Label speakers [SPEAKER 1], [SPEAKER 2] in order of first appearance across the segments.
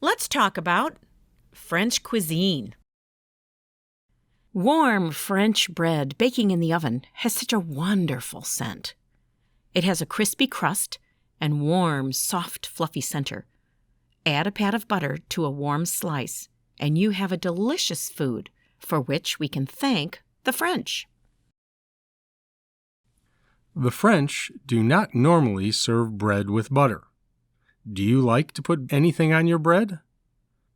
[SPEAKER 1] Let's talk about French cuisine. Warm French bread baking in the oven has such a wonderful scent. It has a crispy crust and warm, soft, fluffy center. Add a pat of butter to a warm slice, and you have a delicious food for which we can thank the French.
[SPEAKER 2] The French do not normally serve bread with butter. Do you like to put anything on your bread?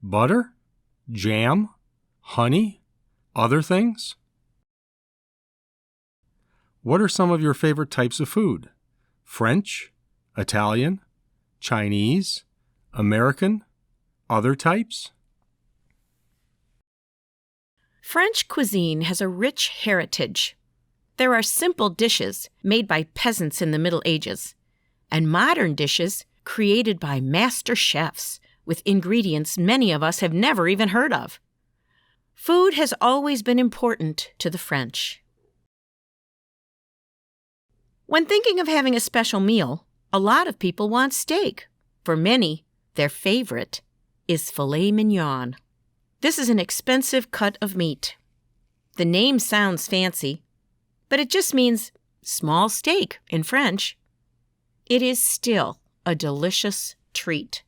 [SPEAKER 2] Butter? Jam? Honey? Other things? What are some of your favorite types of food? French? Italian? Chinese? American? Other types?
[SPEAKER 1] French cuisine has a rich heritage. There are simple dishes made by peasants in the Middle Ages, and modern dishes created by master chefs with ingredients many of us have never even heard of. Food has always been important to the French. When thinking of having a special meal, a lot of people want steak. For many, their favorite is filet mignon. This is an expensive cut of meat. The name sounds fancy, but it just means small steak in French. It is still a delicious treat.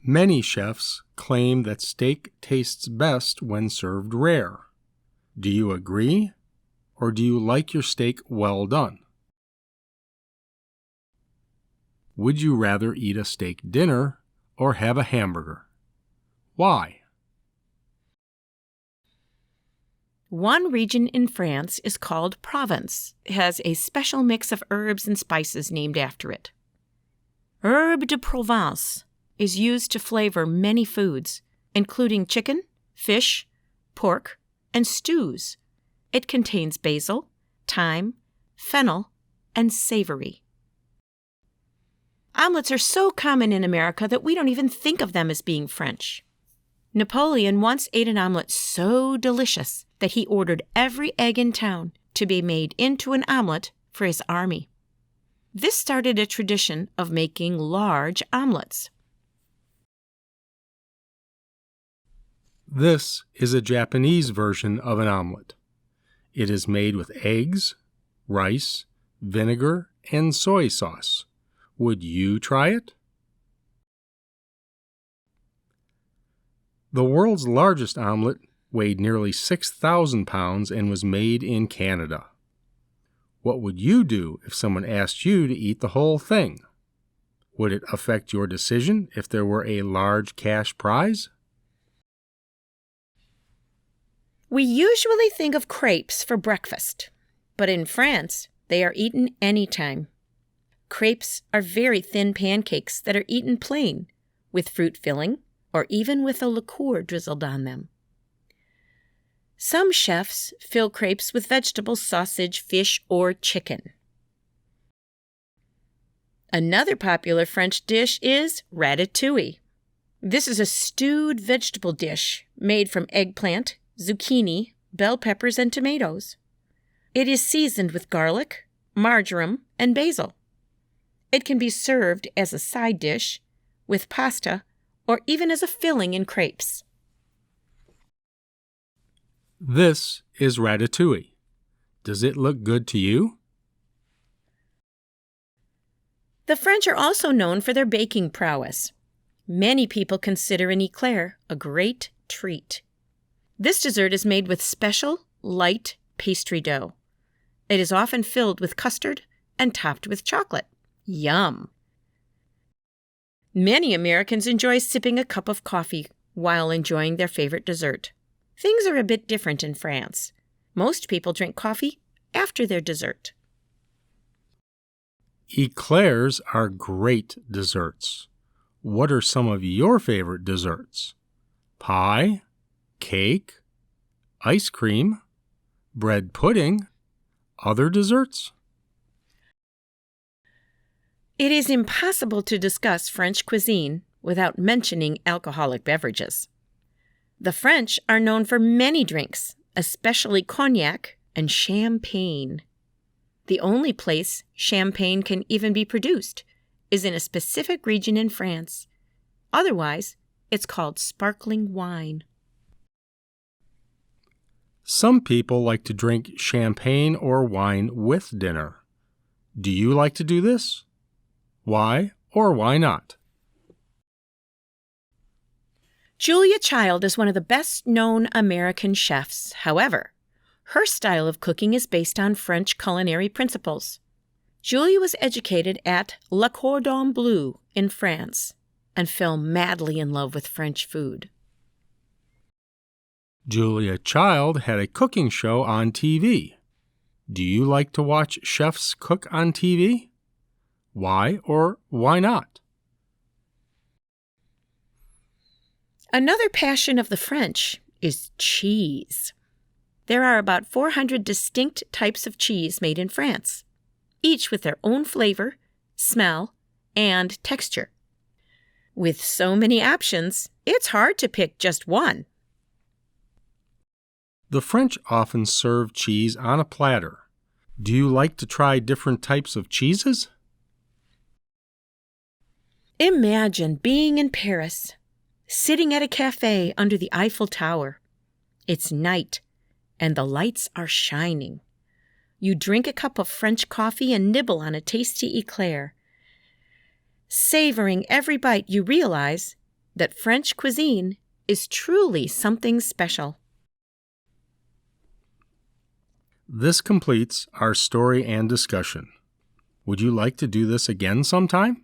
[SPEAKER 2] Many chefs claim that steak tastes best when served rare. Do you agree, or do you like your steak well done? Would you rather eat a steak dinner or have a hamburger? Why?
[SPEAKER 1] One region in France is called Provence. It has a special mix of herbs and spices named after it. Herbe de Provence is used to flavor many foods, including chicken, fish, pork, and stews. It contains basil, thyme, fennel, and savory. Omelets are so common in America that we don't even think of them as being French. Napoleon once ate an omelet so delicious that he ordered every egg in town to be made into an omelet for his army. This started a tradition of making large omelets.
[SPEAKER 2] This is a Japanese version of an omelet. It is made with eggs, rice, vinegar, and soy sauce. Would you try it? The world's largest omelet weighed nearly 6,000 pounds and was made in Canada. What would you do if someone asked you to eat the whole thing? Would it affect your decision if there were a large cash prize?
[SPEAKER 1] We usually think of crepes for breakfast, but in France, they are eaten anytime. Crepes are very thin pancakes that are eaten plain, with fruit filling, or even with a liqueur drizzled on them. Some chefs fill crepes with vegetables, sausage, fish, or chicken. Another popular French dish is ratatouille. This is a stewed vegetable dish made from eggplant, zucchini, bell peppers, and tomatoes. It is seasoned with garlic, marjoram, and basil. It can be served as a side dish, with pasta, or even as a filling in crepes.
[SPEAKER 2] This is ratatouille. Does it look good to you?
[SPEAKER 1] The French are also known for their baking prowess. Many people consider an eclair a great treat. This dessert is made with special, light pastry dough. It is often filled with custard and topped with chocolate. Yum! Many Americans enjoy sipping a cup of coffee while enjoying their favorite dessert. Things are a bit different in France. Most people drink coffee after their dessert.
[SPEAKER 2] Eclairs are great desserts. What are some of your favorite desserts? Pie, cake, ice cream, bread pudding, other desserts?
[SPEAKER 1] It is impossible to discuss French cuisine without mentioning alcoholic beverages. The French are known for many drinks, especially cognac and champagne. The only place champagne can even be produced is in a specific region in France, Otherwise, it's called sparkling wine.
[SPEAKER 2] Some people like to drink champagne or wine with dinner. Do you like to do this? Why or why not?
[SPEAKER 1] Julia Child is one of the best-known American chefs. However, her style of cooking is based on French culinary principles. Julia was educated at Le Cordon Bleu in France and fell madly in love with French food.
[SPEAKER 2] Julia Child had a cooking show on TV. Do you like to watch chefs cook on TV? Why or why not?
[SPEAKER 1] Another passion of the French is cheese. There are about 400 distinct types of cheese made in France, each with their own flavor, smell, and texture. With so many options, it's hard to pick just one.
[SPEAKER 2] The French often serve cheese on a platter. Do you like to try different types of cheeses?
[SPEAKER 1] Imagine being in Paris, sitting at a cafe under the Eiffel Tower. It's night, and the lights are shining. You drink a cup of French coffee and nibble on a tasty eclair. Savoring every bite, you realize that French cuisine is truly something special.
[SPEAKER 2] This completes our story and discussion. Would you like to do this again sometime?